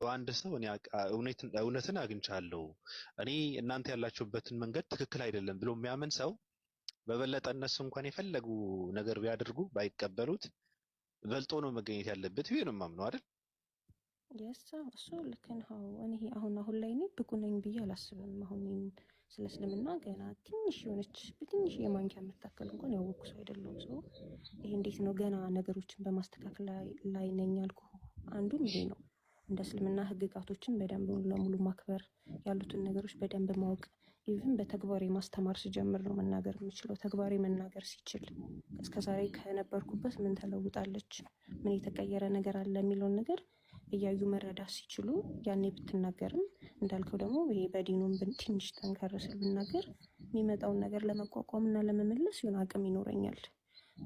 አንድ ሰው እኔ እውነትን አግኝቻለሁ እኔ እናንተ ያላችሁበትን መንገድ ትክክል አይደለም ብሎ የሚያምን ሰው በበለጠ እነሱ እንኳን የፈለጉ ነገር ቢያደርጉ ባይቀበሉት በልጦ ነው መገኘት ያለበት ብዬ ነው የማምነው አይደል? የሳ እሱ ልክ ነው። እኔ አሁን ላይ እኔ ብቁ ነኝ ብዬ አላስብም። አሁን ስለ እስልምና ገና ትንሽ የሆነች በትንሽ የማንኪያ የምታክል እንኳን ያወቅኩ ሰው አይደለሁም። ሰው ይሄ እንዴት ነው ገና ነገሮችን በማስተካከል ላይ ነኝ ያልኩ አንዱም ይሄ ነው። እንደ እስልምና ህግጋቶችን በደንብ ሙሉ ለሙሉ ማክበር፣ ያሉትን ነገሮች በደንብ ማወቅ፣ ኢቭን በተግባር ማስተማር ሲጀምር ነው መናገር የምችለው። ተግባር መናገር ሲችል እስከዛሬ ከነበርኩበት ምን ተለውጣለች፣ ምን የተቀየረ ነገር አለ የሚለውን ነገር እያዩ መረዳት ሲችሉ ያኔ ብትናገርም እንዳልከው ደግሞ ይሄ በዲኑም ትንሽ ጠንከር ስል ብናገር የሚመጣውን ነገር ለመቋቋም እና ለመመለስ የሆነ አቅም ይኖረኛል።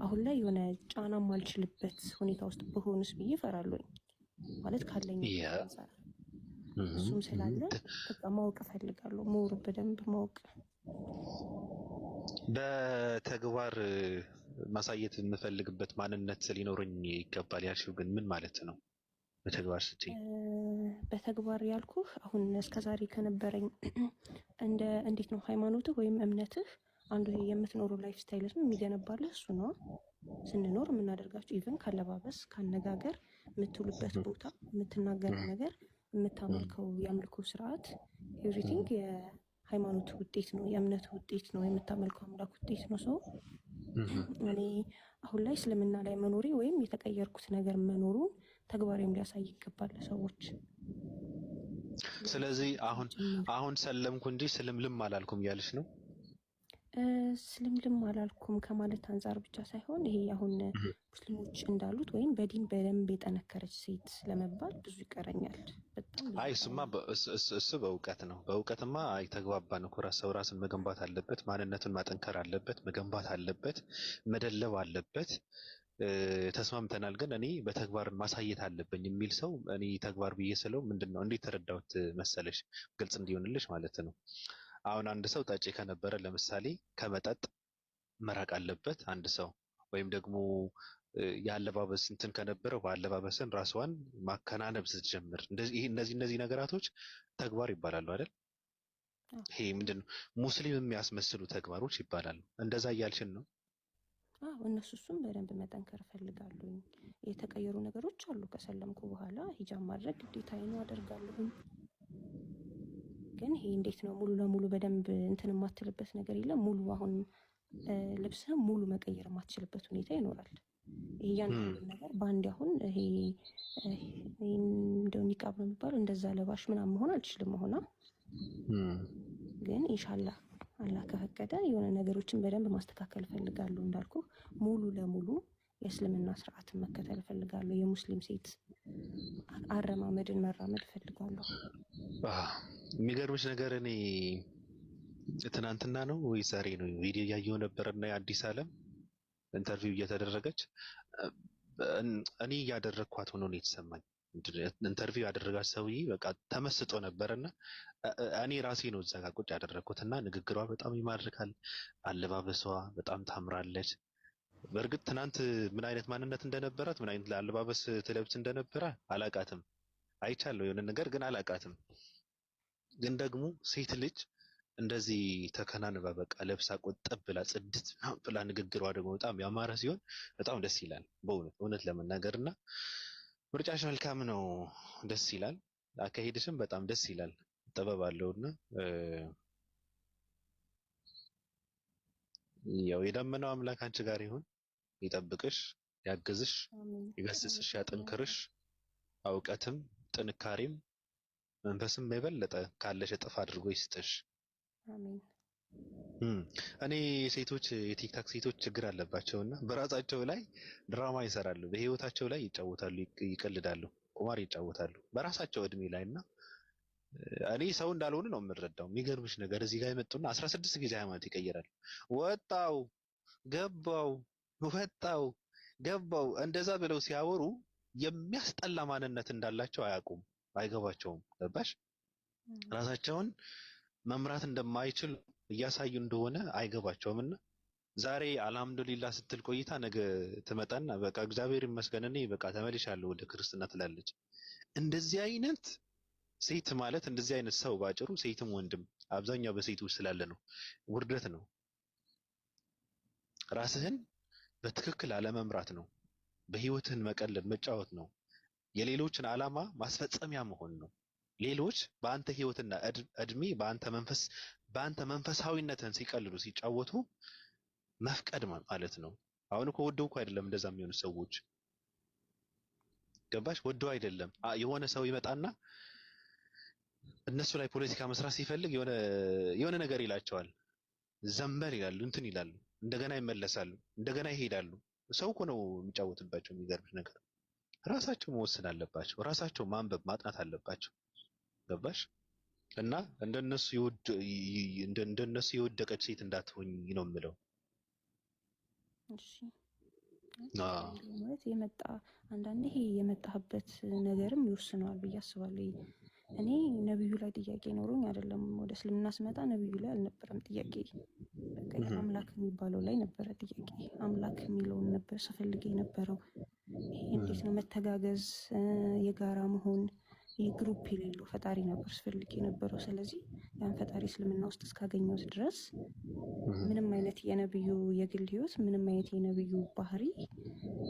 አሁን ላይ የሆነ ጫና ማልችልበት ሁኔታ ውስጥ ብሆንስ ብዬ እፈራለሁኝ። ማለት ካለኝ አንፃር እሱም ስላለ በቃ ማወቅ እፈልጋለሁ። ሞር በደንብ ማወቅ በተግባር ማሳየት የምፈልግበት ማንነት ሊኖረኝ ይገባል ያልሽው ግን ምን ማለት ነው? በተግባር ስትይ በተግባር ያልኩህ አሁን እስከዛሬ ከነበረኝ እንዴት ነው ሃይማኖትህ ወይም እምነትህ አንዱ ይሄ የምትኖረው ላይፍ ስታይል የሚገነባልህ እሱ ነው። ስንኖር የምናደርጋቸው ኢቭን ካለባበስ፣ ካነጋገር፣ የምትውልበት ቦታ፣ የምትናገረው ነገር፣ የምታመልከው የአምልኮ ስርዓት ኤቭሪቲንግ የሃይማኖት ውጤት ነው፣ የእምነት ውጤት ነው፣ የምታመልከው አምላክ ውጤት ነው። ሰው እኔ አሁን ላይ እስልምና ላይ መኖሬ ወይም የተቀየርኩት ነገር መኖሩን ተግባሬም ሊያሳይ ይገባል ሰዎች። ስለዚህ አሁን ሰለምኩ እንጂ ስልምልም አላልኩም እያልሽ ነው? ስልምልም አላልኩም ከማለት አንጻር ብቻ ሳይሆን ይሄ አሁን ሙስሊሞች እንዳሉት ወይም በዲን በደንብ የጠነከረች ሴት ለመባል ብዙ ይቀረኛል። በጣም አይ እሱ በእውቀት ነው። በእውቀትማ የተግባባን እኮ ሰው ራስን መገንባት አለበት፣ ማንነቱን ማጠንከር አለበት፣ መገንባት አለበት፣ መደለብ አለበት። ተስማምተናል። ግን እኔ በተግባር ማሳየት አለብኝ የሚል ሰው እኔ ተግባር ብዬ ስለው ምንድነው እንዴት ተረዳሁት መሰለሽ? ግልጽ እንዲሆንልሽ ማለት ነው። አሁን አንድ ሰው ጠጪ ከነበረ ለምሳሌ ከመጠጥ መራቅ አለበት አንድ ሰው። ወይም ደግሞ የአለባበስ እንትን ከነበረው በአለባበስን ራስዋን ማከናነብ ስትጀምር እነዚህ ነገራቶች ተግባር ይባላሉ አይደል? ይሄ ምንድነው ሙስሊም የሚያስመስሉ ተግባሮች ይባላሉ። እንደዛ እያልሽን ነው? እነሱም በደንብ መጠንከር እፈልጋለሁ። የተቀየሩ ነገሮች አሉ። ከሰለምኩ በኋላ ሂጃብ ማድረግ ግዴታዬ ነው፣ አደርጋለሁ። ግን ይሄ እንዴት ነው ሙሉ ለሙሉ በደንብ እንትን የማትልበት ነገር የለም። ሙሉ አሁን ልብስህም ሙሉ መቀየር የማትችልበት ሁኔታ ይኖራል። ይሄ ያንዳንዱ ነገር በአንድ አሁን ይሄ እንደው ኒቃብ ነው የሚባለው እንደዛ ለባሽ ምናምን መሆን አልችልም። ሆና ግን ኢንሻአላህ አላህ ከፈቀደ የሆነ ነገሮችን በደንብ ማስተካከል እፈልጋለሁ። እንዳልኩ ሙሉ ለሙሉ የእስልምና ስርዓትን መከተል እፈልጋለሁ። የሙስሊም ሴት አረማመድን መራመድ እፈልጋለሁ። የሚገርምሽ ነገር እኔ ትናንትና ነው ወይ ዛሬ ነው ቪዲዮ እያየሁ ነበርና የአዲስ ዓለም ኢንተርቪው እየተደረገች እኔ እያደረግኳት ሆኖ ነው የተሰማኝ። ኢንተርቪው ያደረጋት ሰውዬ በቃ ተመስጦ ነበርና እኔ ራሴ ነው እዛ ጋር ቁጭ ያደረኩትና ንግግሯ በጣም ይማርካል፣ አለባበሷ በጣም ታምራለች። በእርግጥ ትናንት ምን አይነት ማንነት እንደነበራት ምን አይነት አለባበስ ትለብስ እንደነበረ አላቃትም። አይቻለሁ የሆነ ነገር ግን አላቃትም። ግን ደግሞ ሴት ልጅ እንደዚህ ተከናንባ በቃ ለብሳ ቆጠብ ብላ ጽድት ብላ ንግግሯ ደግሞ በጣም ያማረ ሲሆን በጣም ደስ ይላል። በእውነት ለመናገርና ምርጫሽ መልካም ነው፣ ደስ ይላል። አካሄድሽም በጣም ደስ ይላል። ጥበብ አለውና ያው የደመናው አምላክ አንቺ ጋር ይሁን፣ ይጠብቅሽ፣ ያግዝሽ፣ ይገስጽሽ፣ ያጠንክርሽ። እውቀትም ጥንካሬም መንፈስም የበለጠ ካለሽ እጥፍ አድርጎ ይስጥሽ። አሜን። እኔ ሴቶች የቲክታክ ሴቶች ችግር አለባቸውና በራሳቸው ላይ ድራማ ይሰራሉ፣ በህይወታቸው ላይ ይጫወታሉ፣ ይቀልዳሉ፣ ቁማር ይጫወታሉ በራሳቸው እድሜ ላይና እኔ ሰው እንዳልሆነ ነው የምረዳው። የሚገርምሽ ነገር እዚህ ጋር የመጡና 16 ጊዜ ሃይማኖት ይቀይራሉ። ወጣው ገባው ወጣው ገባው እንደዛ ብለው ሲያወሩ የሚያስጠላ ማንነት እንዳላቸው አያውቁም፣ አይገባቸውም። ገባሽ? ራሳቸውን መምራት እንደማይችል እያሳዩ እንደሆነ አይገባቸውምና ዛሬ አልሐምዱሊላህ ስትል ቆይታ ነገ ትመጣና በቃ እግዚአብሔር ይመስገን እኔ በቃ ተመልሻለሁ ወደ ክርስትና ትላለች። እንደዚህ አይነት ሴት ማለት እንደዚህ አይነት ሰው ባጭሩ ሴትም ወንድም አብዛኛው በሴቶች ስላለ ነው። ውርደት ነው። ራስህን በትክክል አለመምራት ነው። በህይወትህን መቀለድ መጫወት ነው። የሌሎችን ዓላማ ማስፈጸሚያ መሆን ነው። ሌሎች በአንተ ህይወትና እድሜ በአንተ መንፈሳዊነትን ሲቀልሉ ሲጫወቱ መፍቀድ ማለት ነው። አሁን እኮ ወደው እኮ አይደለም እንደዛ የሚሆኑ ሰዎች ገባሽ? ወደው አይደለም። የሆነ ሰው ይመጣና እነሱ ላይ ፖለቲካ መስራት ሲፈልግ የሆነ ነገር ይላቸዋል። ዘንበል ይላሉ፣ እንትን ይላሉ፣ እንደገና ይመለሳሉ፣ እንደገና ይሄዳሉ። ሰው እኮ ነው የሚጫወትባቸው። የሚገርምሽ ነገር ራሳቸው መወሰን አለባቸው። ራሳቸው ማንበብ ማጥናት አለባቸው። ገባሽ? እና እንደነሱ የወደቀች ሴት እንዳትሆኝ ነው የምለው። እሺ ማለት አንዳንዴ ይሄ የመጣህበት ነገርም ይወስነዋል ብዬ አስባለሁ። እኔ ነብዩ ላይ ጥያቄ ኖሮኝ አይደለም ወደ እስልምና ስመጣ ነብዩ ላይ አልነበረም ጥያቄ። በቃ አምላክ የሚባለው ላይ ነበረ ጥያቄ። አምላክ የሚለውን ነበር ስፈልግ የነበረው። ይሄ እንዴት ነው መተጋገዝ፣ የጋራ መሆን፣ የግሩፕ የሌለው ፈጣሪ ነበር ስፈልግ የነበረው። ስለዚህ ያን ፈጣሪ እስልምና ውስጥ እስካገኘሁት ድረስ ምንም አይነት የነብዩ የግል ህይወት፣ ምንም አይነት የነብዩ ባህሪ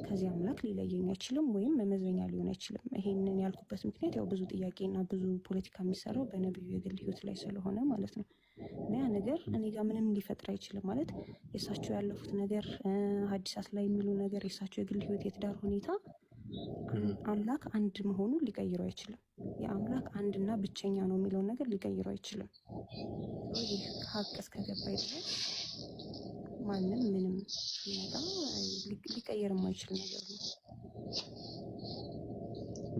ከዚህ አምላክ ሊለየኝ አይችልም፣ ወይም መመዘኛ ሊሆን አይችልም። ይሄንን ያልኩበት ምክንያት ያው ብዙ ጥያቄና ብዙ ፖለቲካ የሚሰራው በነብዩ የግል ህይወት ላይ ስለሆነ ማለት ነው። እና ያ ነገር እኔ ጋር ምንም ሊፈጥር አይችልም ማለት የእሳቸው ያለፉት ነገር ሐዲሳት ላይ የሚሉ ነገር የእሳቸው የግል ህይወት የትዳር ሁኔታ አምላክ አንድ መሆኑን ሊቀይረው አይችልም። የአምላክ አንድና ብቸኛ ነው የሚለውን ነገር ሊቀይረው አይችልም። ይህ ሀቅ እስከገባኝ ድረስ ማንም ምንም ሲመጣ ሊቀየር የማይችል ነገር ነው።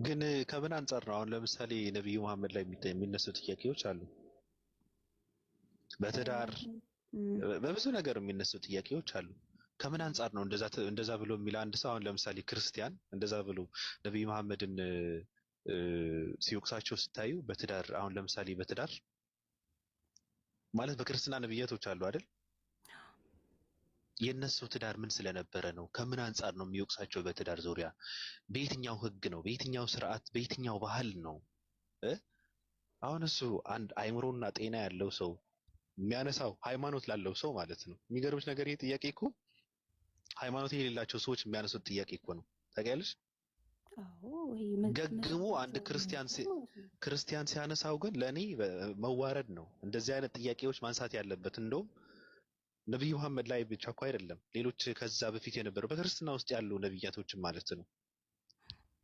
ግን ከምን አንጻር ነው? አሁን ለምሳሌ ነብዩ መሐመድ ላይ የሚነሱ ጥያቄዎች አሉ። በትዳር በብዙ ነገር የሚነሱ ጥያቄዎች አሉ። ከምን አንጻር ነው እንደዛ ብሎ የሚል አንድ ሰው? አሁን ለምሳሌ ክርስቲያን እንደዛ ብሎ ነብዩ መሐመድን ሲወቅሳቸው ስታዩ በትዳር አሁን ለምሳሌ በትዳር ማለት በክርስትና ነብያቶች አሉ አይደል? የነሱ ትዳር ምን ስለነበረ ነው? ከምን አንጻር ነው የሚወቅሳቸው? በትዳር ዙሪያ በየትኛው ህግ ነው? በየትኛው ስርዓት? በየትኛው ባህል ነው? አሁን እሱ አንድ አይምሮና ጤና ያለው ሰው የሚያነሳው ሃይማኖት ላለው ሰው ማለት ነው። የሚገርምሽ ነገር ይሄ ጥያቄ እኮ ሃይማኖት የሌላቸው ሰዎች የሚያነሱት ጥያቄ እኮ ነው። ታውቂያለሽ? ገግሞ አንድ ክርስቲያን ሲያነሳው ግን ለኔ መዋረድ ነው። እንደዚህ አይነት ጥያቄዎች ማንሳት ያለበት እንደውም ነብዩ መሐመድ ላይ ብቻ እኮ አይደለም፣ ሌሎች ከዛ በፊት የነበሩ በክርስትና ውስጥ ያሉ ነብያቶችን ማለት ነው።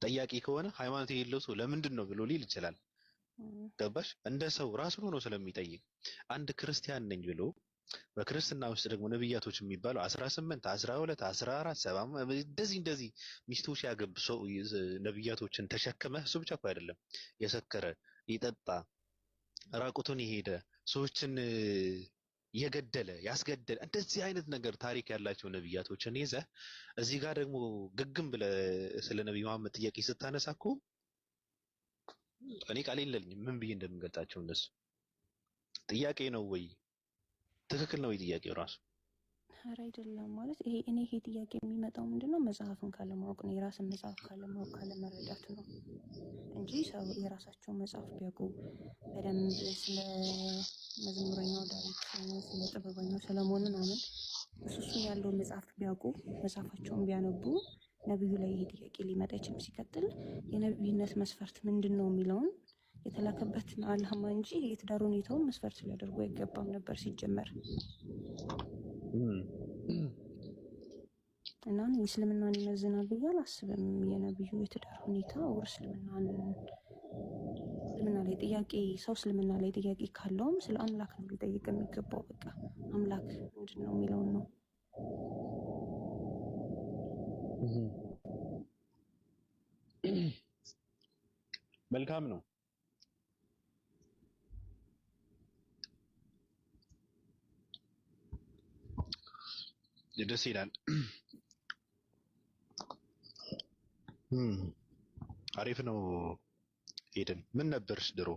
ጠያቂ ከሆነ ሃይማኖት የሌለው ሰው ለምንድን ነው ብሎ ሊል ይችላል። ገባሽ? እንደ ሰው ራሱን ሆኖ ስለሚጠይቅ አንድ ክርስቲያን ነኝ ብሎ በክርስትና ውስጥ ደግሞ ነብያቶች የሚባለው 18 12 14 7 እንደዚህ ሚስቶች ያገቡ ሰው ነብያቶችን ተሸክመ እሱ ብቻ እኮ አይደለም የሰከረ የጠጣ ራቁቱን የሄደ ሰዎችን የገደለ ያስገደለ እንደዚህ አይነት ነገር ታሪክ ያላቸው ነብያቶችን ይዘህ እዚህ ጋር ደግሞ ግግም ብለህ ስለ ነብዩ መሐመድ ጥያቄ ስታነሳ እኮ እኔ ቃል የለኝም ምን ብዬ እንደምገልጣቸው። እነሱ ጥያቄ ነው ወይ? ትክክል ነው ጥያቄው ራሱ? ኧረ አይደለም ማለት ይሄ ጥያቄ የሚመጣው ምንድነው መጽሐፍን ካለማወቅ ነው። የራስን መጽሐፍ ካለማወቅ ካለመረዳት ነው እንጂ ሰው የራሳቸውን መጽሐፍ ቢያውቁ በደንብ ስለ መዝሙረኛው ዳዊት፣ ስለ ጥበበኛው ሰለሞን ምናምን እሱን ያለውን መጽሐፍ ቢያውቁ መጽሐፋቸውን ቢያነቡ ነብዩ ላይ ይሄ ጥያቄ ሊመጣ አይችልም። ሲቀጥል የነብይነት መስፈርት ምንድን ነው የሚለውን የተላከበትን ዓላማ እንጂ የትዳር ሁኔታውን መስፈርት ሊያደርጉ አይገባም ነበር ሲጀመር። እና እስልምናን ይመዝናል ብዬ አላስብም። የነብዩ የትዳር ሁኔታ ወር እስልምና ላይ ጥያቄ ካለውም ስለ አምላክ ነው ሊጠይቅ የሚገባው። በቃ አምላክ ምንድን ነው የሚለውን ነው። መልካም ነው። ደስ ይላል። አሪፍ ነው። ሄደን ምን ነበርሽ ድሮ?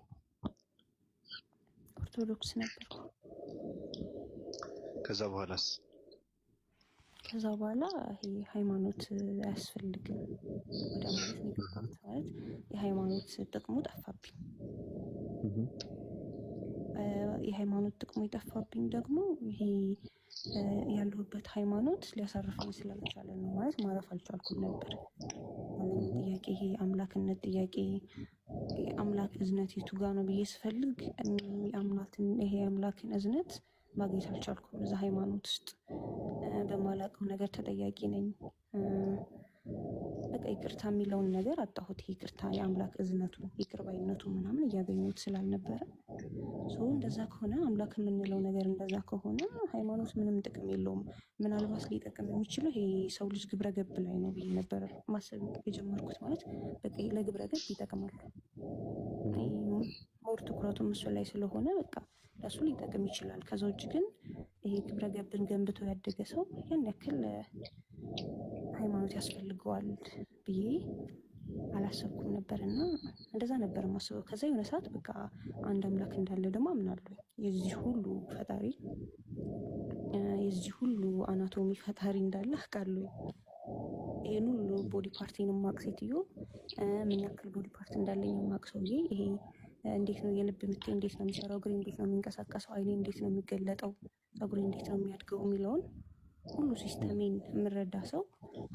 ኦርቶዶክስ ነበርኩ። ከዛ በኋላስ? ከዛ በኋላ ይሄ ሃይማኖት አያስፈልግም ወደ ማለት ነው የገባሁት። ማለት የሃይማኖት ጥቅሙ ጠፋብኝ። የሃይማኖት ጥቅሙ የጠፋብኝ ደግሞ ይሄ ያለሁበት ሃይማኖት ሊያሳርፈኝ ስላልቻለ ነው። ማለት ማረፍ አልቻልኩም ነበር። ያለኝ ጥያቄ ይሄ አምላክነት ጥያቄ የአምላክ እዝነት የቱ ጋ ነው ብዬ ስፈልግ ይሄ አምላክን እዝነት ማግኘት አልቻልኩም። እዛ ሃይማኖት ውስጥ በማላውቀው ነገር ተጠያቂ ነኝ። በቃ ይቅርታ የሚለውን ነገር አጣሁት። ይቅርታ የአምላክ እዝነቱ ይቅር ባይነቱ ምናምን እያገኙት ስላልነበረ እንደዛ ከሆነ አምላክ የምንለው ነገር እንደዛ ከሆነ ሃይማኖት ምንም ጥቅም የለውም። ምናልባት ሊጠቅም የሚችለው ይሄ ሰው ልጅ ግብረ ገብ ላይ ነው ብዬ ነበር ማሰብ የጀመርኩት። ማለት በቃ ለግብረ ገብ ይጠቅማል። ሞር ትኩረቱም እሱ ላይ ስለሆነ በቃ ለሱ ሊጠቅም ይችላል። ከዛ ውጭ ግን ይሄ ግብረ ገብን ገንብቶ ያደገ ሰው ያን ያክል ሃይማኖት ያስፈልገዋል ብዬ አላሰብኩም ነበር እና እንደዛ ነበር የማስበው። ከዛ የሆነ ሰዓት በቃ አንድ አምላክ እንዳለ ደግሞ አምናለሁ። የዚህ ሁሉ ፈጣሪ የዚህ ሁሉ አናቶሚ ፈጣሪ እንዳለ አውቃለሁ። ይሄን ሁሉ ቦዲ ፓርቴን የማውቅ ሴትዮ ምን ያክል ቦዲ ፓርት እንዳለኝ የማውቅ ሰውዬ ይሄ እንዴት ነው የልብ ምቴ እንዴት ነው የሚሰራው፣ እግሬ እንዴት ነው የሚንቀሳቀሰው፣ አይኔ እንዴት ነው የሚገለጠው፣ ፀጉሬ እንዴት ነው የሚያድገው የሚለውን ሁሉ ሲስተሜን የምረዳ ሰው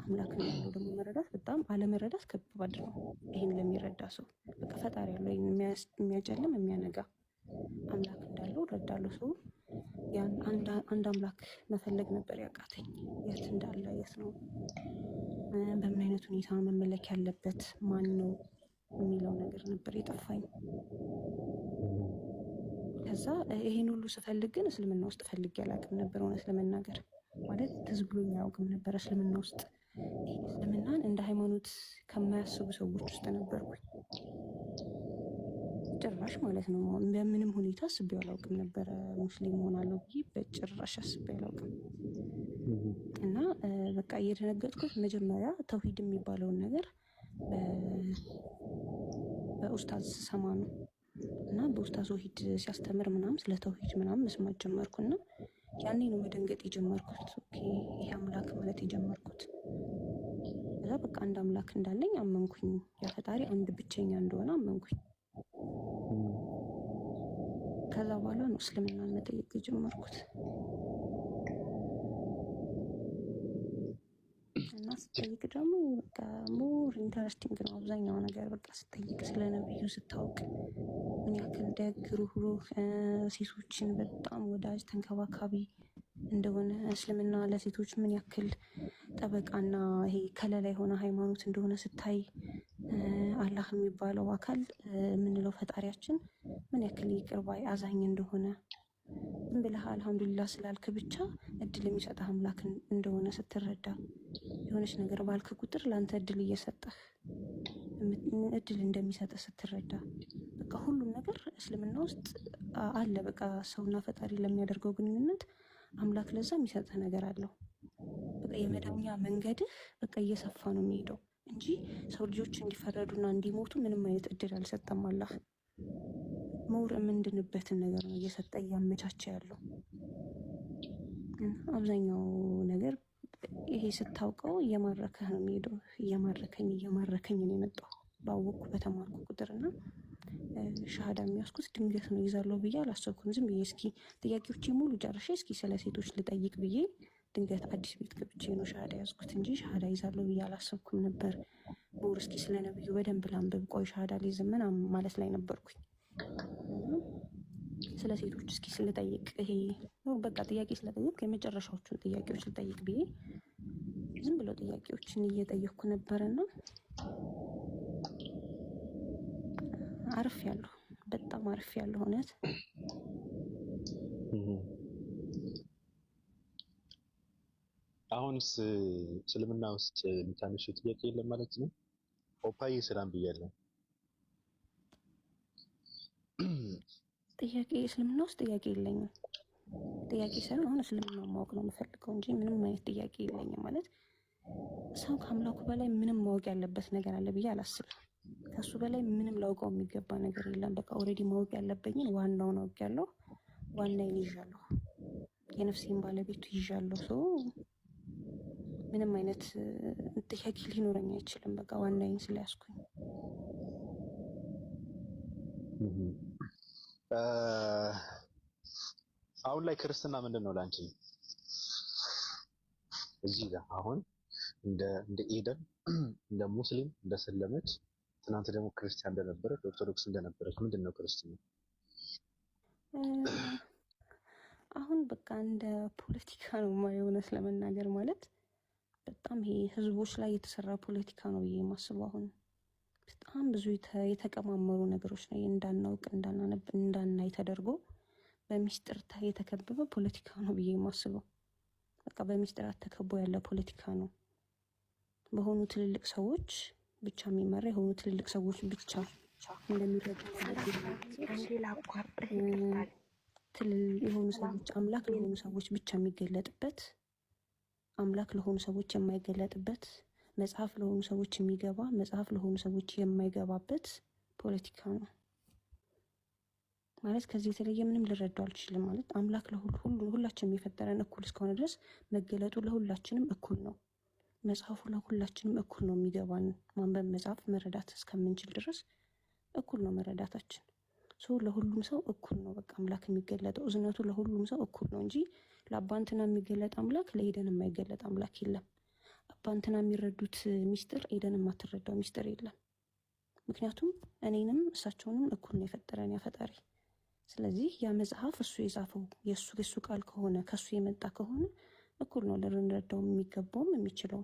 አምላክ እንዳለው ደግሞ መረዳት በጣም አለመረዳት ከባድ ነው። ይሄን ለሚረዳ ሰው በቃ ፈጣሪ ያለው የሚያጨልም የሚያነጋ አምላክ እንዳለው እረዳለሁ። ሰው ያን አንድ አምላክ መፈለግ ነበር ያቃተኝ። የት እንዳለ የት ነው በምን አይነት ሁኔታ መመለክ ያለበት ማን ነው የሚለው ነገር ነበር የጠፋኝ። ከዛ ይሄን ሁሉ ስፈልግ ግን እስልምና ውስጥ ፈልጌ አላውቅም ነበር። እውነት ለመናገር ማለት ትዝ ብሎኝ አያውቅም ነበር እስልምና ውስጥ። እስልምናን እንደ ሃይማኖት ከማያስቡ ሰዎች ውስጥ ነበርኩኝ ጭራሽ ማለት ነው። በምንም ሁኔታ አስቤው አላውቅም ነበረ ሙስሊም ሆናለሁ ብዬ በጭራሽ አስቤው አላውቅም። እና በቃ እየደነገጥኩት መጀመሪያ ተውሂድ የሚባለውን ነገር በኡስታዝ ሰማ ነው እና በኡስታዝ ተውሂድ ሲያስተምር ምናምን ስለ ተውሂድ ምናምን መስማት ጀመርኩና ያኔ ነው መደንገጥ የጀመርኩት። ኦኬ ይሄ አምላክ ማለት የጀመርኩት። ከዛ በቃ አንድ አምላክ እንዳለኝ አመንኩኝ። ያ ፈጣሪ አንድ ብቸኛ እንደሆነ አመንኩኝ። ከዛ በኋላ ነው እስልምናን መጠየቅ የጀመርኩት። እና ስጠይቅ ደግሞ በቃ ሞር ኢንተረስቲንግ ነው አብዛኛው ነገር። በቃ ስጠይቅ ስለ ነብዩ ስታውቅ ምን ያክል ደግ፣ ሩህሩህ፣ ሴቶችን በጣም ወዳጅ ተንከባካቢ እንደሆነ፣ እስልምና ለሴቶች ምን ያክል ጠበቃና ይሄ ከለላ የሆነ ሃይማኖት እንደሆነ ስታይ፣ አላህ የሚባለው አካል የምንለው ፈጣሪያችን ምን ያክል ይቅር ባይ አዛኝ እንደሆነ ዝም ብለህ አልሐምዱሊላህ ስላልክ ብቻ እድል የሚሰጥህ አምላክ እንደሆነ ስትረዳ፣ የሆነች ነገር ባልክ ቁጥር ለአንተ እድል እየሰጠህ እድል እንደሚሰጥህ ስትረዳ፣ በቃ ሁሉም ነገር እስልምና ውስጥ አለ። በቃ ሰውና ፈጣሪ ለሚያደርገው ግንኙነት አምላክ ለዛ የሚሰጥህ ነገር አለው። በቃ የመዳኛ መንገድህ በቃ እየሰፋ ነው የሚሄደው እንጂ ሰው ልጆች እንዲፈረዱና እንዲሞቱ ምንም አይነት እድል አልሰጠም አላህ። መውር የምንድንበትን ነገር ነው እየሰጠ እያመቻቸ ያለው። አብዛኛው ነገር ይሄ ስታውቀው እየማረከህ ነው የሚሄደው። እየማረከኝ ነው የመጣው ባወቅኩ በተማርኩ ቁጥርና ሻሃዳ የሚያስኩት ድንገት ነው። ይዛለሁ ብዬ አላሰብኩም። ዝም ብዬ እስኪ ጥያቄዎቼ ሙሉ ጨርሼ እስኪ ስለ ሴቶች ልጠይቅ ብዬ ድንገት አዲስ ቤት ገብቼ ነው ሻሃዳ ያዝኩት እንጂ ሻሃዳ ይዛለሁ ብዬ አላሰብኩም ነበር። ሞር እስኪ ስለ ነብዩ በደንብ ላንብብ፣ ቆይ ሻሃዳ ሊይዝ ምናምን ማለት ላይ ነበርኩኝ። ስለ ሴቶች እስኪ ስለጠይቅ ይሄ በቃ ጥያቄ ስለጠይቅ የመጨረሻዎቹን ጥያቄዎች ልጠይቅ ብዬ ዝም ብሎ ጥያቄዎችን እየጠየቅኩ ነበርና አርፌያለሁ። በጣም አርፌያለሁ እውነት። አሁንስ እስልምና ውስጥ የምታነሺው ጥያቄ የለም ማለት ነው? ኦፓዬ ሰላም ብያለሁ። ጥያቄ እስልምና ውስጥ ጥያቄ የለኝም። ጥያቄ ሳይሆን አሁን እስልምና ማወቅ ነው የምፈልገው እንጂ ምንም አይነት ጥያቄ የለኝም። ማለት ሰው ከአምላኩ በላይ ምንም ማወቅ ያለበት ነገር አለ ብዬ አላስብም። ከሱ በላይ ምንም ላውቀው የሚገባ ነገር የለም። በቃ ኦልሬዲ ማወቅ ያለብኝን ዋናውን አውቄያለሁ። ዋናዬን ይዣለሁ። የነፍሴን ባለቤቱ ይዣለሁ። ሰው ምንም አይነት ጥያቄ ሊኖረኝ አይችልም። በቃ ዋናዬን ስለያዝኩኝ አሁን ላይ ክርስትና ምንድነው ላንቺ? እዚህ ጋር አሁን እንደ ኤደን እንደ ሙስሊም እንደሰለመች ትናንት ደግሞ ክርስቲያን እንደነበረች ኦርቶዶክስ እንደነበረች ምንድነው ክርስትና? አሁን በቃ እንደ ፖለቲካ ነው የማየው። እውነት ለመናገር ማለት በጣም ይሄ ህዝቦች ላይ የተሰራ ፖለቲካ ነው ብዬ የማስበው። አሁን በጣም ብዙ የተቀማመሩ ነገሮች ላይ እንዳናውቅ እንዳናነብ እንዳናይ ተደርጎ በሚስጥር የተከበበ ፖለቲካ ነው ብዬ የማስበው። በቃ በሚስጥራት ተከቦ ያለ ፖለቲካ ነው። በሆኑ ትልልቅ ሰዎች ብቻ የሚመራ የሆኑ ትልልቅ ሰዎች ብቻ እንደሚረዱ የሆኑ ሰዎች አምላክ ለሆኑ ሰዎች ብቻ የሚገለጥበት፣ አምላክ ለሆኑ ሰዎች የማይገለጥበት፣ መጽሐፍ ለሆኑ ሰዎች የሚገባ መጽሐፍ ለሆኑ ሰዎች የማይገባበት ፖለቲካ ነው ማለት። ከዚህ የተለየ ምንም ልረዳው አልችልም። ማለት አምላክ ሁላችንም የፈጠረን እኩል እስከሆነ ድረስ መገለጡ ለሁላችንም እኩል ነው። መጽሐፉ ለሁላችንም እኩል ነው የሚገባን። ማንበብ መጽሐፍ መረዳት እስከምንችል ድረስ እኩል ነው መረዳታችን። ለሁሉም ሰው እኩል ነው በቃ አምላክ የሚገለጠው። እዝነቱ ለሁሉም ሰው እኩል ነው እንጂ ለአባንትና የሚገለጥ አምላክ ለኤደን የማይገለጥ አምላክ የለም። አባንትና የሚረዱት ሚስጥር ኤደን የማትረዳው ሚስጥር የለም። ምክንያቱም እኔንም እሳቸውንም እኩል ነው የፈጠረን ያ ፈጣሪ። ስለዚህ ያ መጽሐፍ እሱ የጻፈው የእሱ ቃል ከሆነ ከእሱ የመጣ ከሆነ እኩል ነው ልንረዳው የሚገባውም የሚችለው።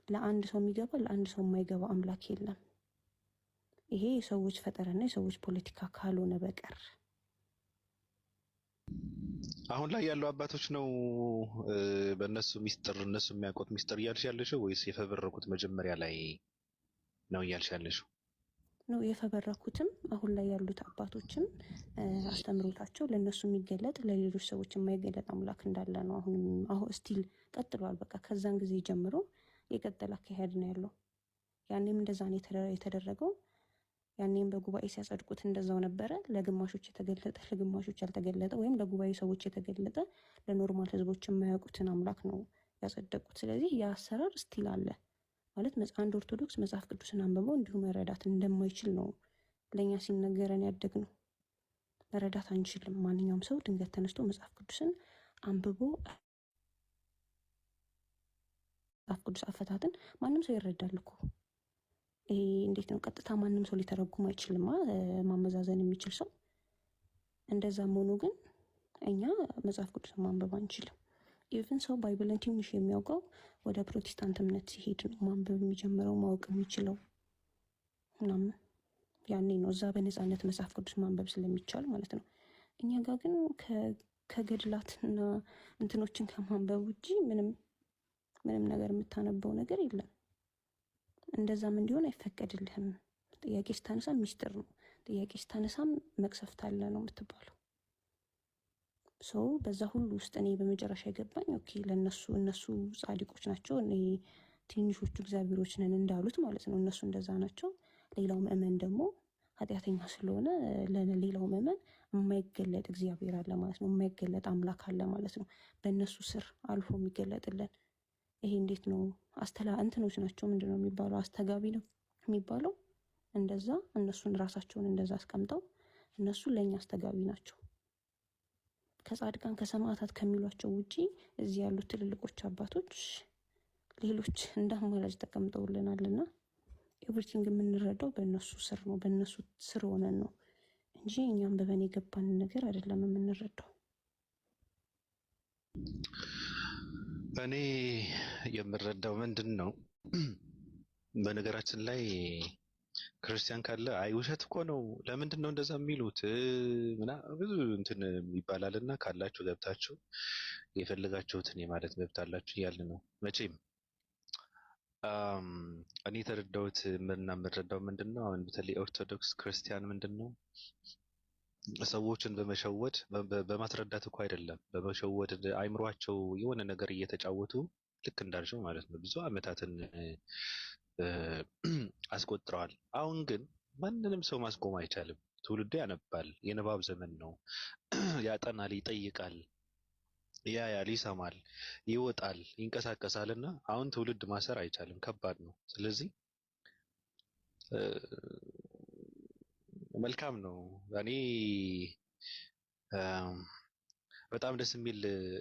ለአንድ ሰው የሚገባ ለአንድ ሰው የማይገባ አምላክ የለም። ይሄ የሰዎች ፈጠራና የሰዎች ፖለቲካ ካልሆነ በቀር። አሁን ላይ ያለው አባቶች ነው በእነሱ ሚስጥር እነሱ የሚያውቁት ሚስጥር እያልሽ ያለሽው ወይስ የፈበረኩት መጀመሪያ ላይ ነው እያልሽ ያለሽው? ነው የፈበረኩትም አሁን ላይ ያሉት አባቶችም አስተምሮታቸው ለእነሱ የሚገለጥ ለሌሎች ሰዎች የማይገለጥ አምላክ እንዳለ ነው። አሁን ስቲል ቀጥሏል። በቃ ከዛን ጊዜ ጀምሮ የቀጠለ አካሄድ ነው ያለው። ያኔም እንደዛ ነው የተደረገው። ያኔም በጉባኤ ሲያጸድቁት እንደዛው ነበረ። ለግማሾች የተገለጠ ለግማሾች ያልተገለጠ፣ ወይም ለጉባኤ ሰዎች የተገለጠ ለኖርማል ህዝቦች የማያውቁትን አምላክ ነው ያጸደቁት። ስለዚህ ያ አሰራር ስቲል አለ ማለት አንድ ኦርቶዶክስ መጽሐፍ ቅዱስን አንብቦ እንዲሁ መረዳት እንደማይችል ነው ለእኛ ሲነገረን ያደግነው። መረዳት አንችልም። ማንኛውም ሰው ድንገት ተነስቶ መጽሐፍ ቅዱስን አንብቦ መጽሐፍ ቅዱስ አፈታትን ማንም ሰው ይረዳል እኮ። ይሄ እንዴት ነው? ቀጥታ ማንም ሰው ሊተረጉም አይችልም ማመዛዘን የሚችል ሰው። እንደዛም ሆኖ ግን እኛ መጽሐፍ ቅዱስን ማንበብ አንችልም። ኢቭን ሰው ባይብልን ትንሽ የሚያውቀው ወደ ፕሮቴስታንት እምነት ሲሄድ ነው ማንበብ የሚጀምረው ማወቅ የሚችለው ምናምን። ያኔ ነው እዛ በነፃነት መጽሐፍ ቅዱስ ማንበብ ስለሚቻል ማለት ነው። እኛ ጋር ግን ከገድላትና እንትኖችን ከማንበብ ውጪ ምንም ነገር የምታነበው ነገር የለም። እንደዛም እንዲሆን አይፈቀድልህም። ጥያቄ ስታነሳ ሚስጥር ነው። ጥያቄ ስታነሳም መቅሰፍት አለ ነው የምትባለው። በዛ ሁሉ ውስጥ እኔ በመጨረሻ የገባኝ ኦኬ እነሱ ጻድቆች ናቸው፣ እኔ ትንሾቹ እግዚአብሔሮች ነን እንዳሉት ማለት ነው። እነሱ እንደዛ ናቸው። ሌላው ምእመን ደግሞ ኃጢአተኛ ስለሆነ ለሌላው ምእመን የማይገለጥ እግዚአብሔር አለ ማለት ነው። የማይገለጥ አምላክ አለ ማለት ነው። በእነሱ ስር አልፎ የሚገለጥልን። ይሄ እንዴት ነው? እንትኖች ናቸው ምንድነው የሚባለው? አስተጋቢ ነው የሚባለው። እንደዛ እነሱን ራሳቸውን እንደዛ አስቀምጠው እነሱ ለእኛ አስተጋቢ ናቸው። ከጻድቃን ከሰማዕታት ከሚሏቸው ውጪ እዚህ ያሉት ትልልቆች አባቶች ሌሎች እንደ አማላጅ ተቀምጠውልናልና ኤቭሪቲንግ የምንረዳው በእነሱ ስር ነው። በእነሱ ስር ሆነን ነው እንጂ እኛም በበን የገባንን ነገር አይደለም የምንረዳው። እኔ የምረዳው ምንድን ነው፣ በነገራችን ላይ ክርስቲያን ካለ አይ ውሸት እኮ ነው፣ ለምንድን ነው እንደዛ የሚሉት ብዙ እንትን ይባላል። እና ካላችሁ ገብታችሁ የፈለጋችሁትን የማለት መብት አላችሁ እያልን ነው። መቼም እኔ የተረዳሁት የምረዳው ምንድን ነው፣ አሁን በተለይ ኦርቶዶክስ ክርስቲያን ምንድን ነው ሰዎችን በመሸወድ በማስረዳት እኮ አይደለም፣ በመሸወድ አይምሯቸው የሆነ ነገር እየተጫወቱ ልክ እንዳልሽው ማለት ነው ብዙ ዓመታትን አስቆጥረዋል። አሁን ግን ማንንም ሰው ማስቆም አይቻልም። ትውልዱ ያነባል፣ የንባብ ዘመን ነው። ያጠናል፣ ይጠይቃል፣ ያያል፣ ይሰማል፣ ይወጣል፣ ይንቀሳቀሳል። እና አሁን ትውልድ ማሰር አይቻልም፣ ከባድ ነው። ስለዚህ መልካም ነው። እኔ አም፣ በጣም ደስ የሚል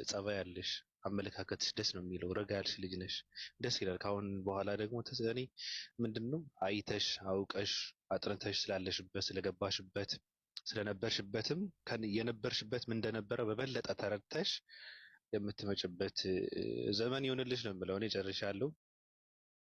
ጸባይ ያለሽ፣ አመለካከትሽ ደስ ነው የሚለው። ረጋ ያልሽ ልጅ ነሽ፣ ደስ ይላል። ከአሁን በኋላ ደግሞ እኔ ምንድነው አይተሽ አውቀሽ አጥንተሽ ስላለሽበት ስለገባሽበት ስለነበርሽበትም የነበርሽበት ምን እንደነበረ በበለጠ ተረድተሽ የምትመጭበት ዘመን ይሆንልሽ ነው የምለው። እኔ ጨርሻለሁ።